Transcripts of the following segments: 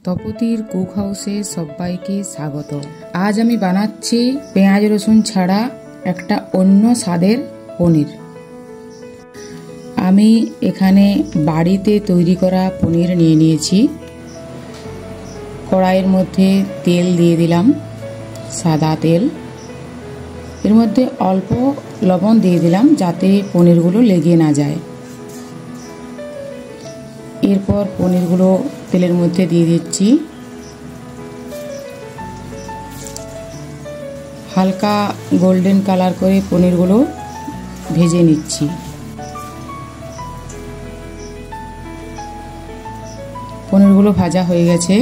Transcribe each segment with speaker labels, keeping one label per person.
Speaker 1: তপতির cook হাউসে সবাইকে স্বাগত। আজ আমি বানাচ্ছি পেঁয়াজ রসুন ছাড়া একটা অন্য স্বাদের পনির। আমি এখানে বাড়িতে তৈরি করা পনির নিয়ে নিয়েছি। কড়াইয়ের মধ্যে তেল দিয়ে দিলাম, সাদা তেল। এর মধ্যে অল্প লবণ দিয়ে দিলাম যাতে পনিরগুলো লেগে না যায়। এরপর পনিরগুলো তেলের মধ্যে দিয়ে দিচ্ছি। হালকা গোল্ডেন কালার করে পনিরগুলো ভেজে নিচ্ছি। পনিরগুলো ভাজা হয়ে গেছে,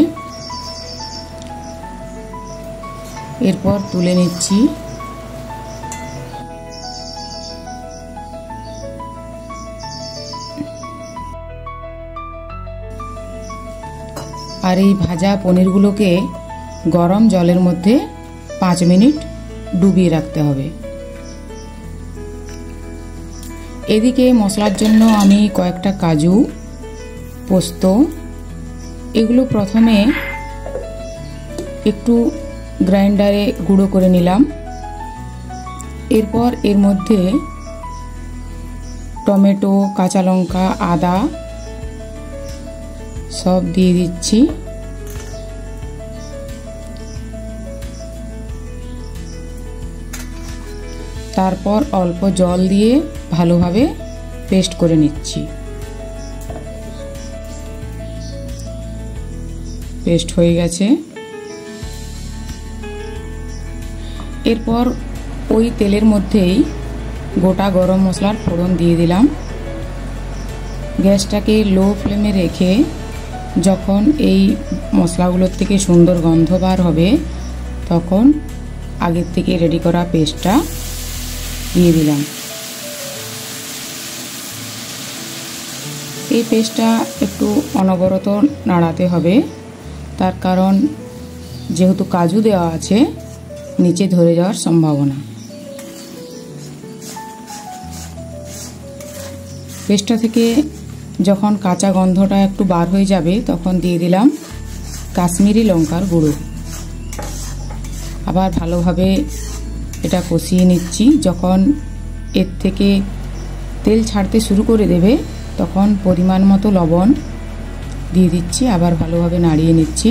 Speaker 1: এরপর তুলে নিচ্ছি। আর এই ভাজা পনিরগুলোকে গরম জলের মধ্যে 5 মিনিট ডুবিয়ে রাখতে হবে। এদিকে মশলার জন্য আমি কয়েকটা কাজু, পোস্ত এগুলো প্রথমে একটু গ্রাইন্ডারে গুঁড়ো করে নিলাম। এরপর এর মধ্যে টমেটো, কাঁচা লঙ্কা, আদা সব দিয়ে দিচ্ছি। তারপর অল্প জল দিয়ে ভালোভাবে পেস্ট করে নিচ্ছি। পেস্ট হয়ে গেছে। এরপর ওই তেলের মধ্যেই গোটা গরম মশলার ফোড়ন দিয়ে দিলাম। গ্যাসটাকে লো ফ্লেমে রেখে যখন এই মশলাগুলোর থেকে সুন্দর গন্ধ বার হবে তখন আগের থেকে রেডি করা পেস্টটা দিয়ে দিলাম। এই পেস্টটা একটু অনবরত নাড়াতে হবে, তার কারণ যেহেতু কাজু দেওয়া আছে নিচে ধরে যাওয়ার সম্ভাবনা। পেস্টটা থেকে যখন কাঁচা গন্ধটা একটু বার হয়ে যাবে তখন দিয়ে দিলাম কাশ্মীরি লঙ্কার গুঁড়ো। আবার ভালোভাবে এটা কষিয়ে নিচ্ছি। যখন এর থেকে তেল ছাড়তে শুরু করে দেবে তখন পরিমাণ মতো লবণ দিয়ে দিচ্ছি। আবার ভালোভাবে নাড়িয়ে নিচ্ছি।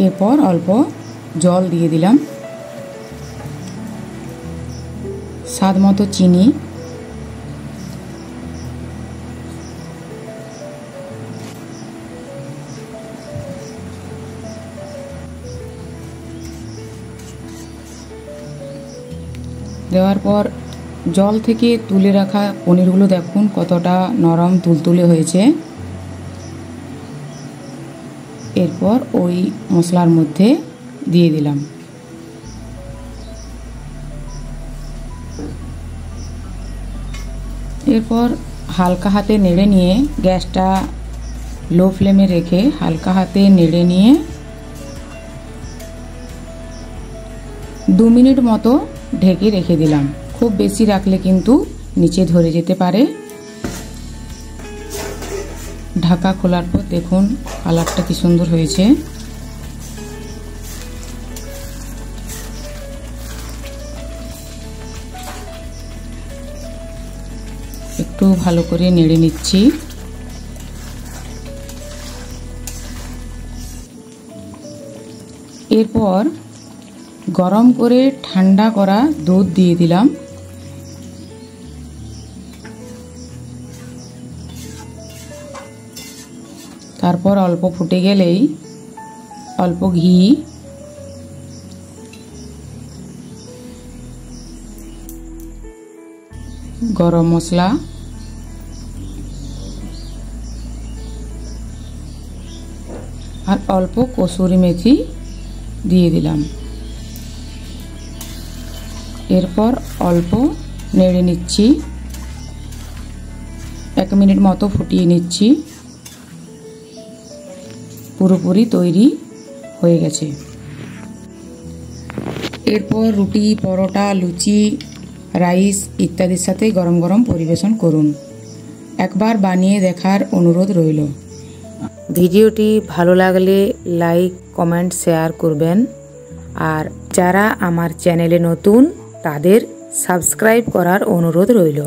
Speaker 1: এরপর অল্প জল দিয়ে দিলাম, স্বাদ মতো চিনি, দেওয়ার পর জল থেকে তুলে রাখা পনিরগুলো দেখুন কতটা নরম তুলতুলে হয়েছে। এরপর ওই মশলার মধ্যে দিয়ে দিলাম। এরপর হালকা হাতে নেড়ে নিয়ে গ্যাসটা লো ফ্লেমে রেখে হালকা হাতে নেড়ে নিয়ে 2 মিনিট মতো ঢেকে রেখে দিলাম। খুব বেশি রাখলে কিন্তু নিচে ধরে যেতে পারে। ঢাকা খোলার পর দেখুন কালারটা কি সুন্দর হয়েছে। একটু ভালো করে নেড়ে নিচ্ছি। এরপর গরম করে ঠান্ডা করা দুধ দিয়ে দিলাম। তারপর অল্প ফুটে গেলেই অল্প ঘি, গরম মশলা, আর অল্প কসুরি মেথি দিয়ে দিলাম। এরপর অল্প নেড়ে নিচ্ছি। 1 মিনিট মতো ফুটিয়ে নিচ্ছি। পুরোপুরি তৈরি হয়ে গেছে। এরপর রুটি, পরোটা, লুচি, রাইস ইত্যাদির সাথে গরম গরম পরিবেশন করুন। একবার বানিয়ে দেখার অনুরোধ রইল।
Speaker 2: ভিডিওটি ভালো লাগলে লাইক, কমেন্ট, শেয়ার করবেন। আর যারা আমার চ্যানেলে নতুন তাদের সাবস্ক্রাইব করার অনুরোধ রইল।